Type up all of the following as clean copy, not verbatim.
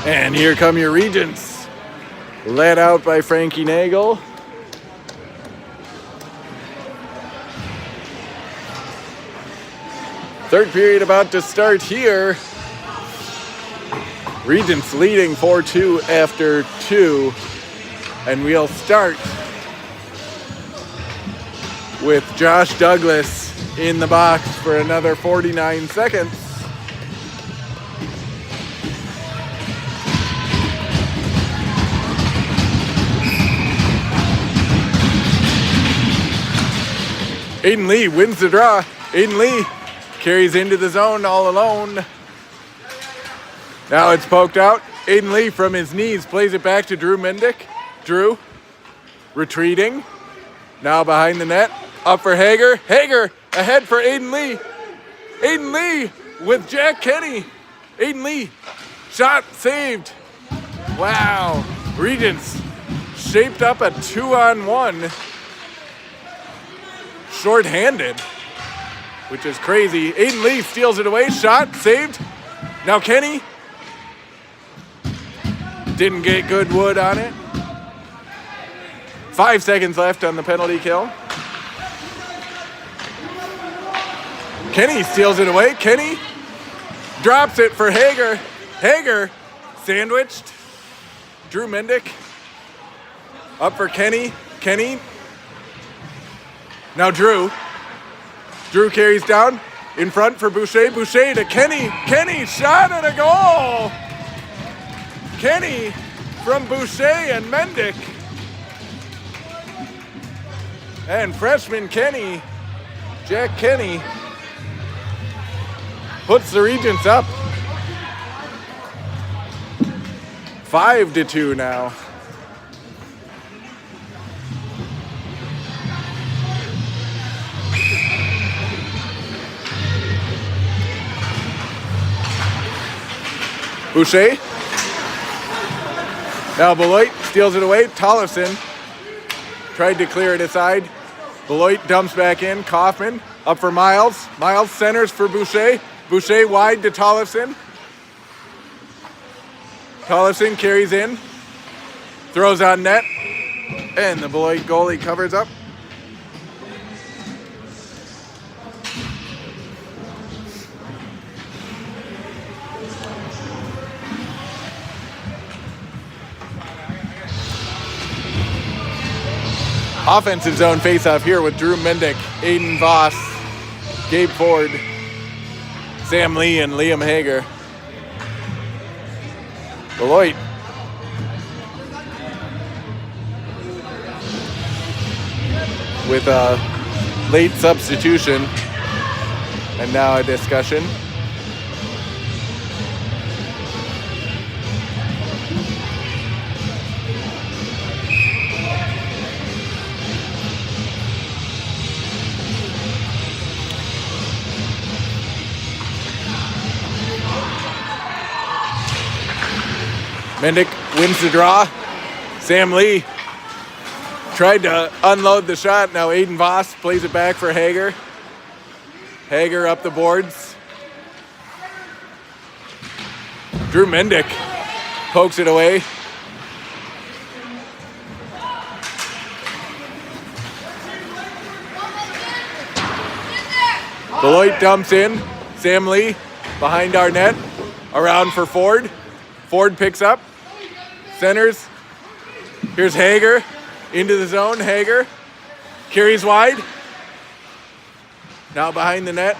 And here come your Regents, led out by Frankie Nagel. Third period about to start here. Regents leading 4-2 after 2. And we'll start with Josh Douglas in the box for another 49 seconds. Aiden Lee wins the draw. Aiden Lee carries into the zone all alone. Now it's poked out. Aiden Lee from his knees plays it back to Drew Mendick. Drew retreating. Now behind the net. Up for Hager. Hager ahead for Aiden Lee. Aiden Lee with Jack Kenny. Aiden Lee. Shot saved. Wow. Regents shaped up a 2-on-1. Short-handed, which is crazy. Aiden Lee steals it away. Shot saved. Now Kenny didn't get good wood on it. 5 seconds left on the penalty kill. Kenny steals it away. Kenny drops it for Hager. Hager sandwiched. Drew Mendick up for Kenny. Kenny. Now Drew. Drew carries down in front for Boucher. Boucher to Kenny. Kenny shot and a goal. Kenny from Boucher and Mendick. And freshman Kenny, Jack Kenny, puts the Regents up. 5-2 now. Boucher. Now Beloit steals it away. Tollefson tried to clear it aside. Beloit dumps back in. Kaufman up for Miles. Miles centers for Boucher. Boucher wide to Tollefson. Tollefson carries in. Throws on net. And the Beloit goalie covers up. Offensive zone faceoff here with Drew Mendick, Aiden Voss, Gabe Ford, Sam Lee, and Liam Hager. Beloit with a late substitution and now a discussion. Mendick wins the draw. Sam Lee tried to unload the shot. Now Aiden Voss plays it back for Hager. Hager up the boards. Drew Mendick pokes it away. Beloit dumps in. Sam Lee behind our net. Around for Ford. Ford picks up. Centers. Here's Hager into the zone. Hager carries wide. Now behind the net.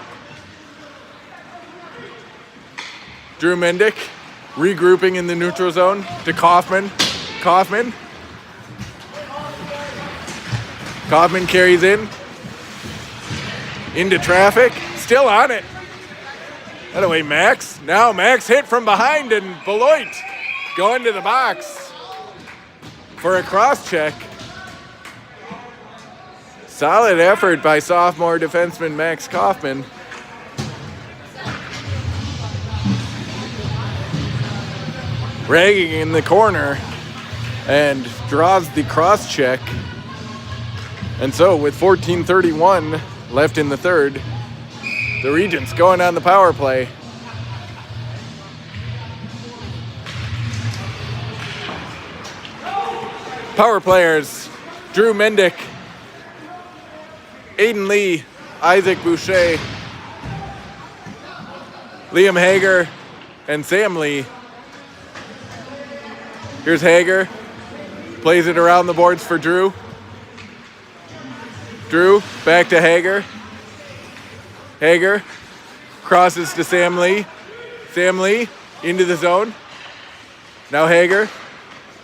Drew Mendick regrouping in the neutral zone to Kaufman. Kaufman carries in. Into traffic. Still on it. That away, Max. Now Max hit from behind and Beloit going to the box for a cross check. Solid effort by sophomore defenseman Max Kaufman. Ragging in the corner and draws the cross check. And so with 14:31 left in the third, the Regents going on the power play. Power players, Drew Mendick, Aiden Lee, Isaac Boucher, Liam Hager, and Sam Lee. Here's Hager, plays it around the boards for Drew. Drew, back to Hager. Hager crosses to Sam Lee. Sam Lee into the zone. Now Hager,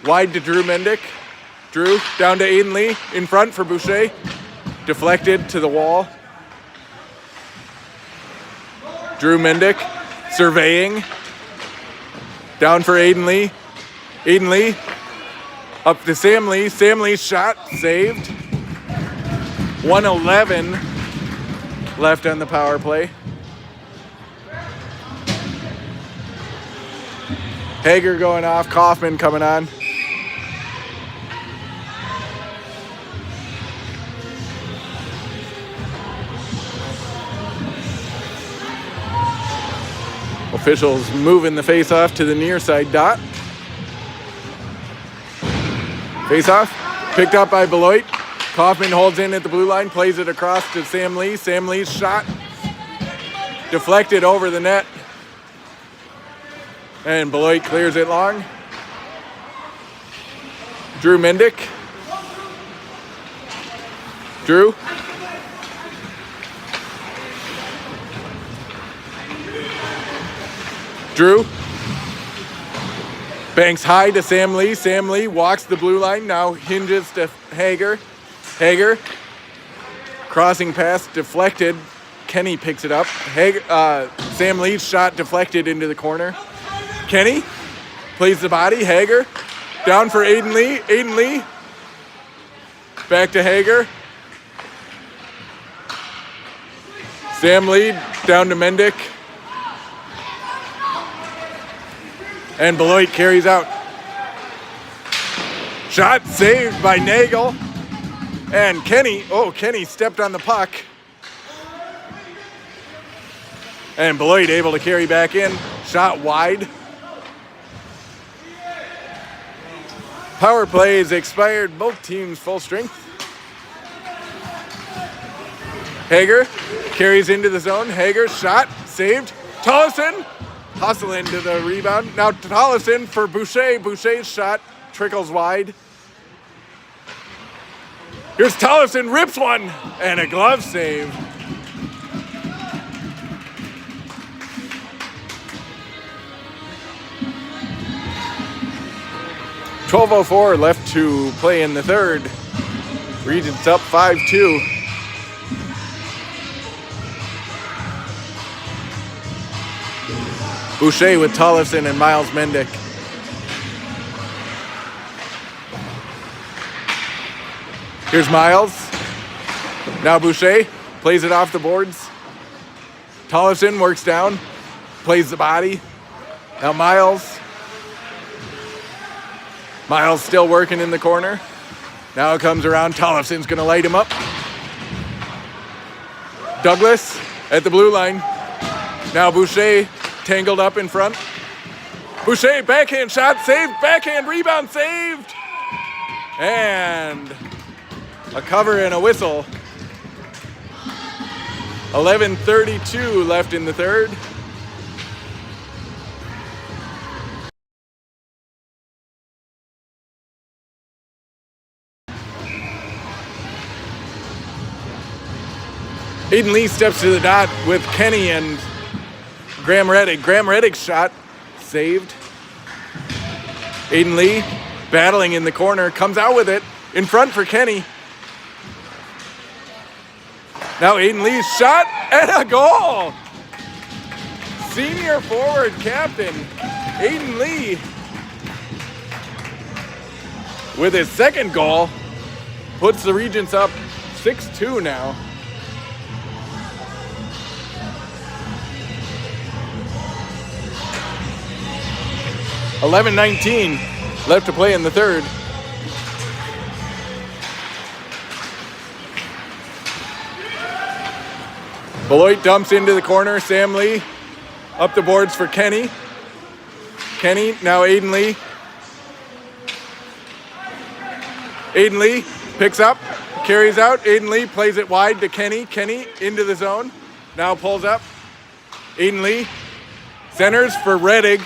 wide to Drew Mendick. Drew down to Aiden Lee, in front for Boucher. Deflected to the wall. Drew Mendick surveying. Down for Aiden Lee. Aiden Lee up to Sam Lee. Sam Lee's shot saved. 1:11 left on the power play. Hager going off, Kaufman coming on. Officials moving the face-off to the near side dot. Face-off picked up by Beloit. Kaufman holds in at the blue line, plays it across to Sam Lee. Sam Lee's shot deflected over the net. And Beloit clears it long. Drew Mendick. Drew. Drew. Banks high to Sam Lee. Sam Lee walks the blue line, now hinges to Hager. Hager. Crossing pass deflected. Kenny picks it up. Sam Lee's shot deflected into the corner. Kenny plays the body. Hager down for Aiden Lee. Aiden Lee back to Hager. Sam Lee down to Mendick. And Beloit carries out. Shot saved by Nagel. And Kenny stepped on the puck. And Beloit able to carry back in. Shot wide. Power play is expired. Both teams full strength. Hager carries into the zone. Hager shot saved. Tollefson hustling to the rebound. Now Tollefson for Boucher. Boucher's shot trickles wide. Here's Tollefson, rips one, and a glove save. .12:04 left to play in the third. Regents up 5-2. Boucher with Tollefson and Miles Mendick. Here's Miles. Now Boucher plays it off the boards. Tollefson works down, plays the body. Now Miles. Miles still working in the corner. Now it comes around. Tollefson's going to light him up. Douglas at the blue line. Now Boucher tangled up in front. Boucher backhand shot saved. Backhand rebound saved. And a cover and a whistle. 11:32 left in the third. Aiden Lee steps to the dot with Kenny and Graham Reddick. Graham Reddick's shot saved. Aiden Lee battling in the corner, comes out with it in front for Kenny. Now Aiden Lee's shot and a goal. Senior forward captain Aiden Lee with his second goal puts the Regents up 6-2 now. .11:19 left to play in the third. Beloit dumps into the corner. Sam Lee up the boards for Kenny. Kenny, now Aiden Lee. Aiden Lee picks up, carries out. Aiden Lee plays it wide to Kenny. Kenny into the zone. Now pulls up. Aiden Lee centers for Reddig.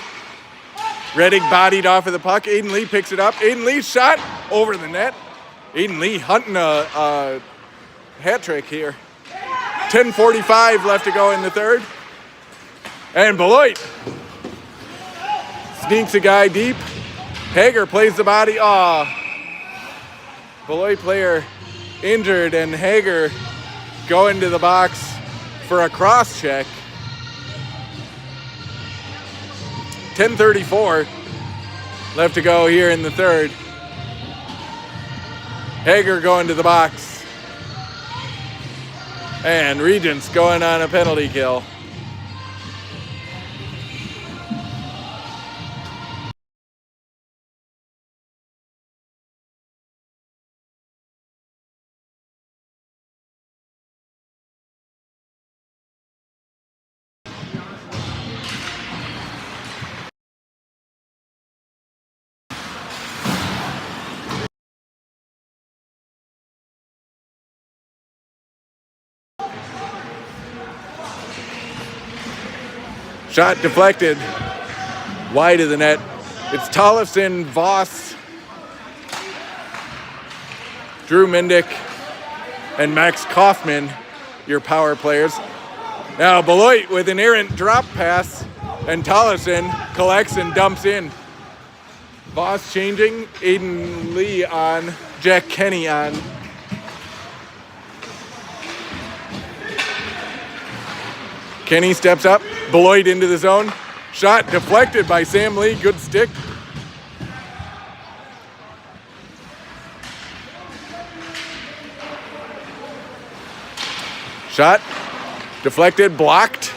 Reddig bodied off of the puck. Aiden Lee picks it up. Aiden Lee's shot over the net. Aiden Lee hunting a hat trick here. 10:45 left to go in the third. And Beloit sneaks a guy deep. Hager plays the body. Beloit player injured, and Hager going to the box for a cross check. 10:34 left to go here in the third. Hager going to the box. And Regents going on a penalty kill. Shot deflected wide of the net. It's Tollefson, Voss, Drew Mendick, and Max Kaufman, your power players. Now Beloit with an errant drop pass, and Tollefson collects and dumps in. Voss changing, Aiden Lee on, Jack Kenny on. Kenny steps up, Beloit into the zone. Shot deflected by Sam Lee, good stick. Shot deflected, blocked,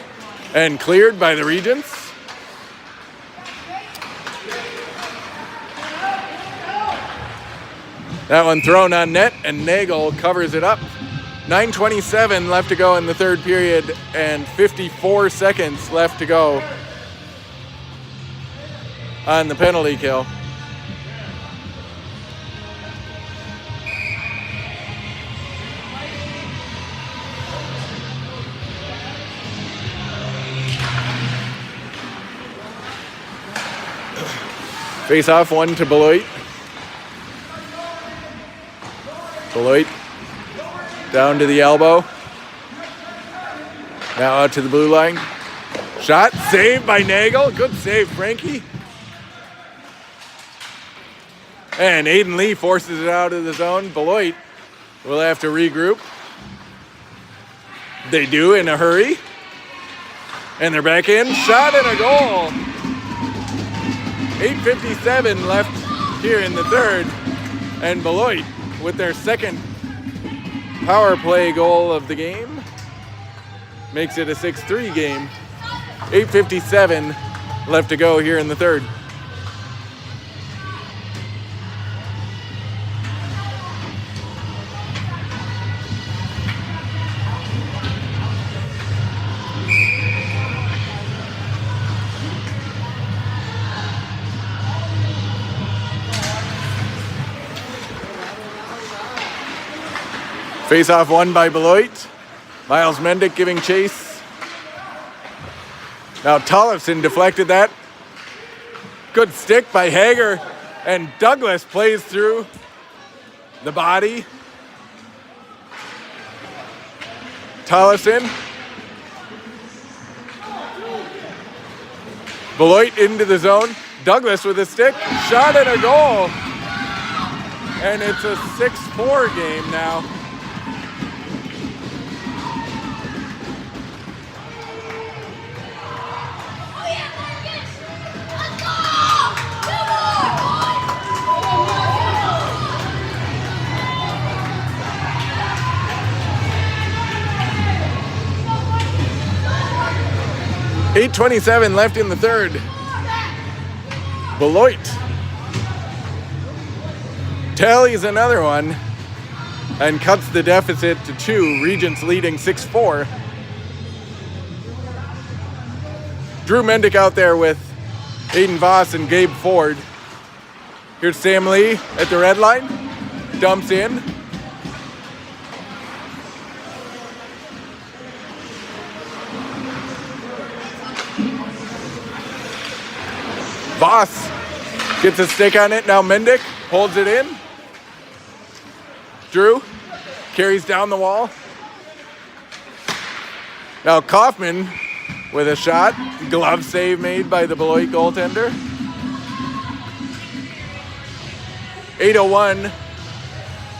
and cleared by the Regents. That one thrown on net, and Nagel covers it up. 9:27 left to go in the third period, and 54 seconds left to go on the penalty kill. Face off one to Beloit. Beloit down to the elbow. Now out to the blue line. Shot saved by Nagel. Good save, Frankie. And Aiden Lee forces it out of the zone. Beloit will have to regroup. They do in a hurry. And they're back in. Shot and a goal. 8:57 left here in the third. And Beloit with their second power play goal of the game makes it a 6-3 game. 8:57 left to go here in the third. Face-off won by Beloit. Miles Mendick giving chase. Now Tollefson deflected that. Good stick by Hager, and Douglas plays through the body. Tollefson. Beloit into the zone. Douglas with a stick. Shot and a goal. And it's a 6-4 game now. .827 left in the third. Beloit tallies another one and cuts the deficit to 2. Regents leading 6-4. Drew Mendick out there with Aiden Voss and Gabe Ford. Here's Sam Lee at the red line. dumps in. Voss gets a stick on it. Now Mendick holds it in. Drew carries down the wall. Now Kaufman with a shot. Glove save made by the Beloit goaltender. 8:01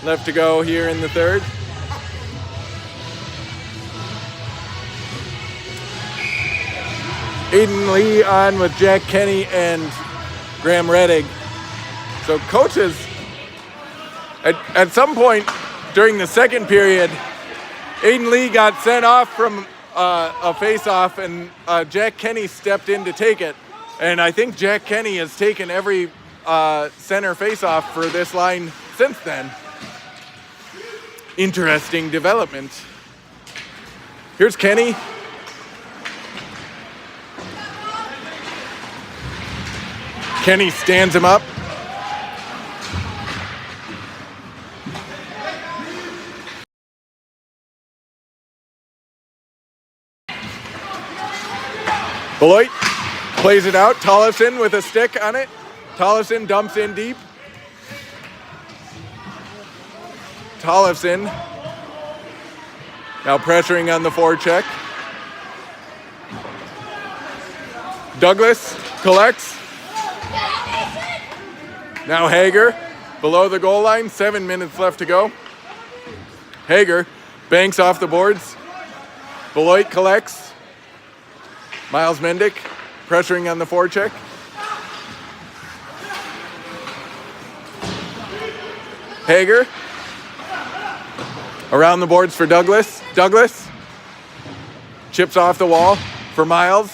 left to go here in the third. Aiden Lee on with Jack Kenny and Graham Reddig. So coaches, at some point during the second period, Aiden Lee got sent off from a face-off, and Jack Kenny stepped in to take it. And I think Jack Kenny has taken every center face-off for this line since then. Interesting development. Here's Kenny. Kenny stands him up. Beloit plays it out. Tollefson with a stick on it. Tollefson dumps in deep. Tollefson now pressuring on the forecheck. Douglas collects. Now Hager below the goal line. 7 minutes left to go. Hager banks off the boards. Beloit collects. Miles Mendick pressuring on the forecheck. Hager around the boards for Douglas. Douglas chips off the wall for Miles.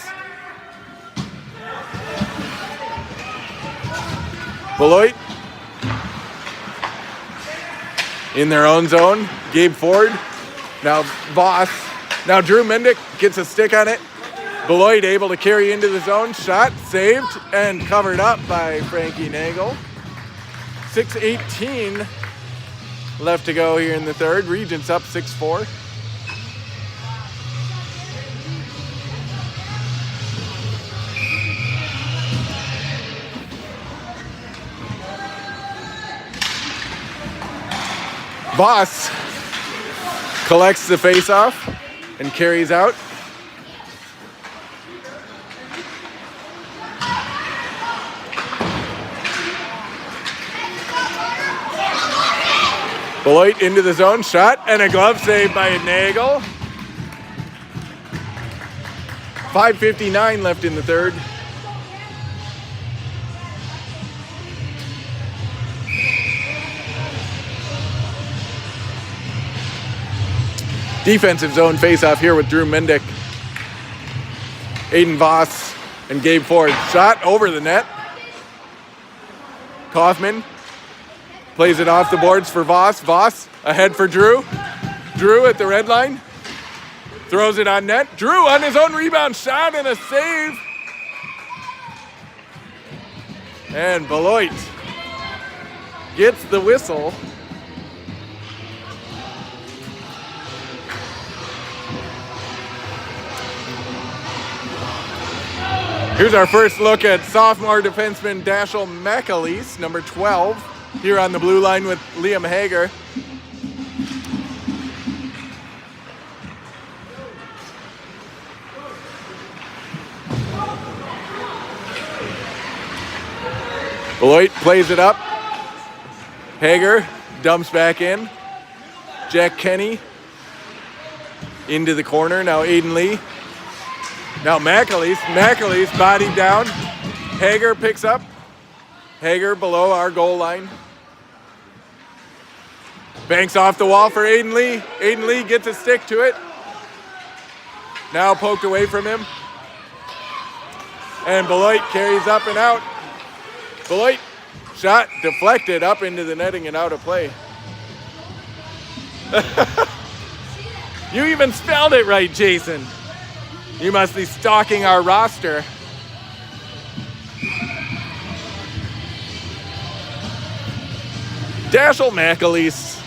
Beloit in their own zone. Gabe Ford. Now Voss. Now Drew Mendick gets a stick on it. Beloit able to carry into the zone. Shot saved and covered up by Frankie Nagel. 6:18 left to go here in the third. Regents up 6-4. Voss collects the faceoff and carries out. Beloit into the zone, shot, and a glove save by Nagel. 5:59 left in the third. Defensive zone face-off here with Drew Mendick. Aiden Voss and Gabe Ford. Shot over the net. Kaufman plays it off the boards for Voss. Voss ahead for Drew. Drew at the red line. Throws it on net. Drew on his own rebound. Shot and a save. And Beloit gets the whistle. Here's our first look at sophomore defenseman Dashiell McAleese, number 12, here on the blue line with Liam Hager. Beloit plays it up. Hager dumps back in. Jack Kenny into the corner. Now Aiden Lee. Now McAleese bodied down. Hager picks up. Hager below our goal line. Banks off the wall for Aiden Lee. Aiden Lee gets a stick to it. Now poked away from him. And Beloit carries up and out. Beloit shot deflected up into the netting and out of play. You even spelled it right, Jason. You must be stalking our roster. Dashiell McAleese,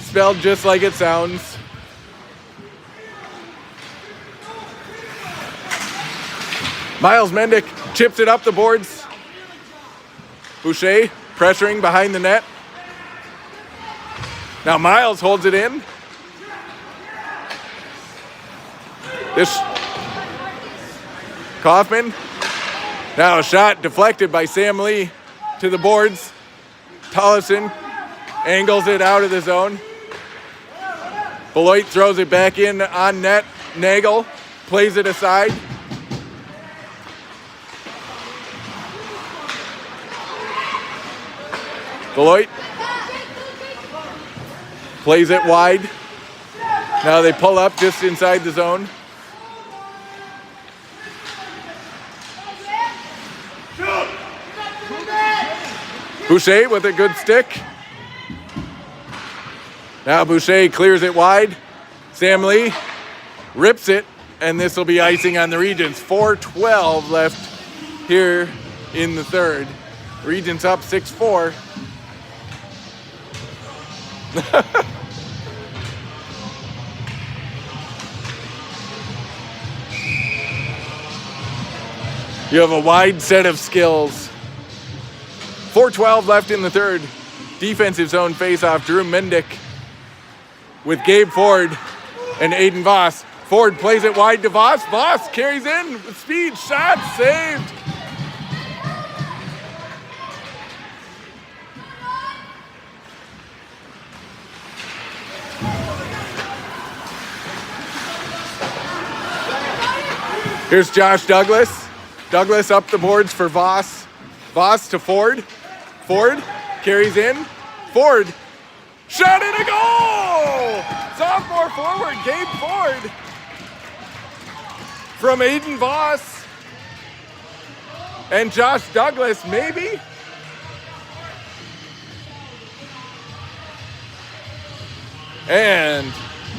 spelled just like it sounds. Miles Mendick chips it up the boards. Boucher pressuring behind the net. Now Miles holds it in. This Kaufman. Now a shot deflected by Sam Lee to the boards. Tollefson angles it out of the zone. Beloit throws it back in on net. Nagel plays it aside. Beloit plays it wide. Now they pull up just inside the zone. Boucher with a good stick. Now Boucher clears it wide. Sam Lee rips it, and this will be icing on the Regents. 4:12 left here in the third. Regents up 6-4. You have a wide set of skills. 4:12 left in the third. Defensive zone face-off. Drew Mendick with Gabe Ford and Aiden Voss. Ford plays it wide to Voss. Voss carries in with speed. Shot saved. Here's Josh Douglas. Douglas up the boards for Voss. Voss to Ford. Ford carries in. Ford shot and a goal! Sophomore forward Gabe Ford from Aiden Voss and Josh Douglas, maybe? And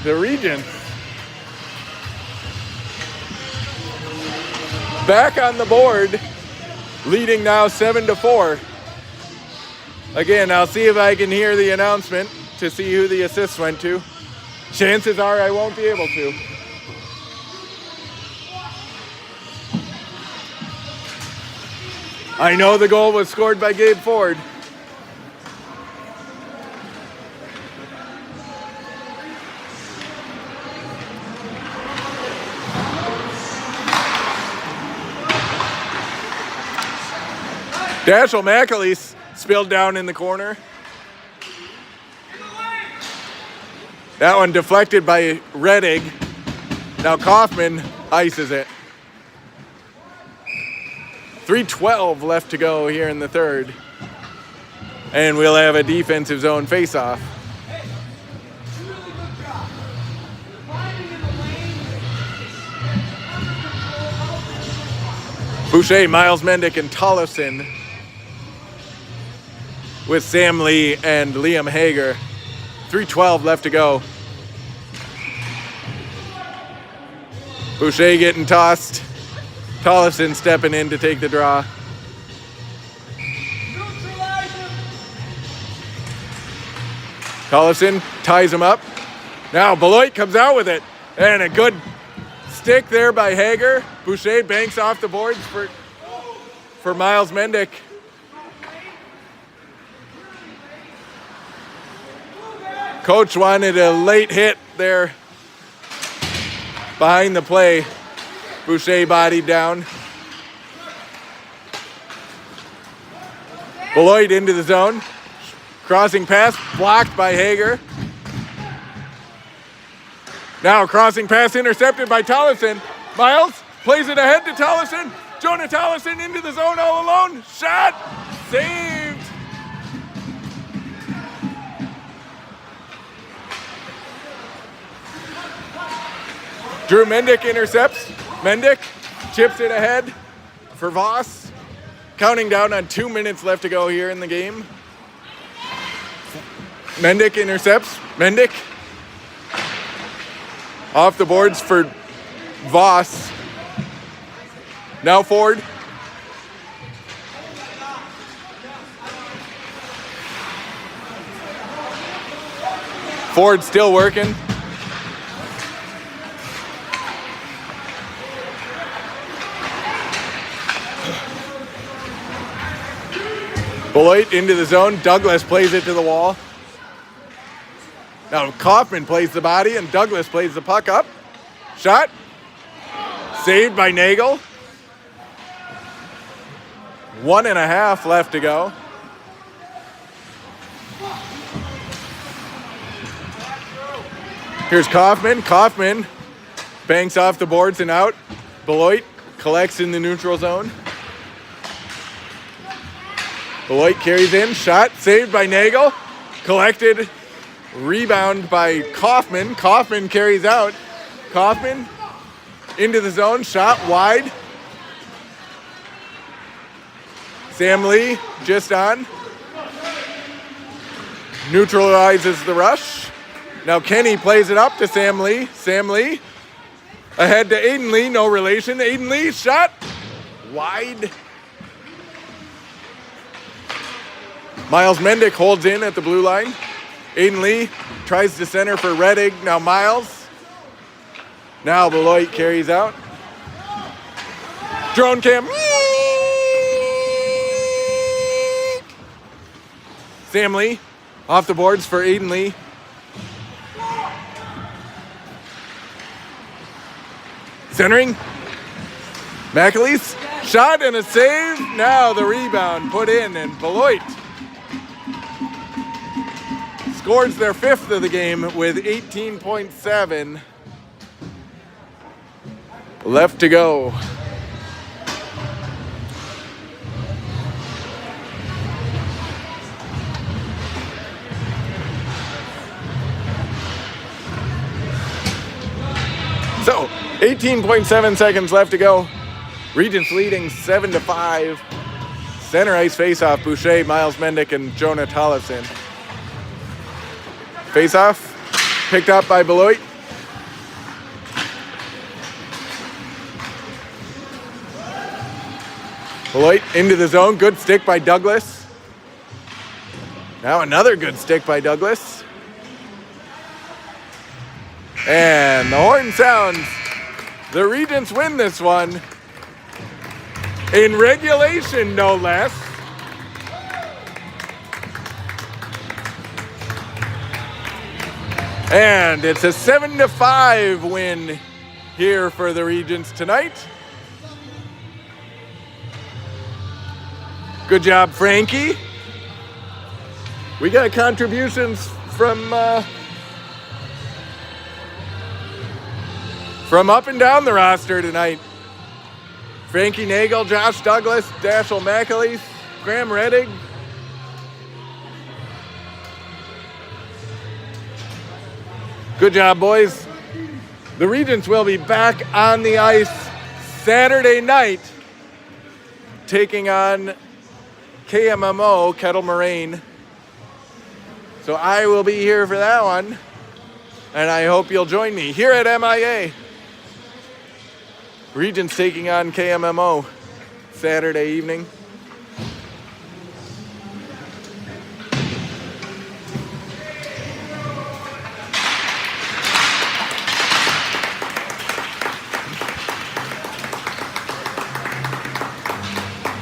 the Regents back on the board, leading now 7-4. Again, I'll see if I can hear the announcement to see who the assists went to. Chances are I won't be able to. I know the goal was scored by Gabe Ford. Dashiell McAleese spilled down in the corner. That one deflected by Reddig. Now Kaufman ices it. 3:12 left to go here in the third. And we'll have a defensive zone face-off. Boucher, Miles Mendick, and Tollefson with Sam Lee and Liam Hager. 3:12 left to go. Boucher getting tossed. Tollefson stepping in to take the draw. Tollefson ties him up. Now Beloit comes out with it. And a good stick there by Hager. Boucher banks off the boards for Miles Mendick. Coach wanted a late hit there behind the play. Boucher bodied down. Beloit into the zone. Crossing pass blocked by Hager. Now crossing pass intercepted by Tollefson. Miles plays it ahead to Tollefson. Jonah Tollefson into the zone all alone. Shot saved. Drew Mendick intercepts. Mendick chips it ahead for Voss. Counting down on 2 minutes left to go here in the game. Mendick intercepts. Mendick off the boards for Voss. Now Ford. Ford still working. Beloit into the zone. Douglas plays it to the wall. Now Kaufman plays the body and Douglas plays the puck up. Shot. Saved by Nagel. 1.5 left to go. Here's Kaufman. Kaufman banks off the boards and out. Beloit collects in the neutral zone. Beloit carries in. Shot. Saved by Nagel. Collected. Rebound by Kaufman. Kaufman carries out. Kaufman into the zone. Shot wide. Sam Lee just on. Neutralizes the rush. Now Kenny plays it up to Sam Lee. Sam Lee ahead to Aiden Lee. No relation. Aiden Lee shot wide. Miles Mendick holds in at the blue line. Aiden Lee tries to center for Rettig. Now Miles. Now Beloit carries out. Drone cam. Sam Lee off the boards for Aiden Lee. Centering. McAleese. Shot and a save. Now the rebound put in and Beloit scores their 5th of the game with 18.7 left to go. So, 18.7 seconds left to go. Regents leading 7-5. Center ice faceoff, Boucher, Miles Mendick, and Jonah Tollefson. Faceoff, picked up by Beloit. Beloit into the zone, good stick by Douglas. Now another good stick by Douglas. And the horn sounds. The Regents win this one. In regulation, no less. And it's a 7-5 win here for the Regents tonight. Good job, Frankie. We got contributions from up and down the roster tonight. Frankie Nagel, Josh Douglas, Dashiell McAleese, Graham Rettig. Good job, boys. The Regents will be back on the ice Saturday night, taking on KMMO, Kettle Moraine. So I will be here for that one, and I hope you'll join me here at MIA. Regents taking on KMMO Saturday evening.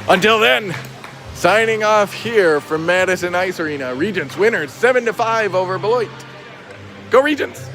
Until then, signing off here from Madison Ice Arena. Regents winners 7-5 over Beloit. Go Regents!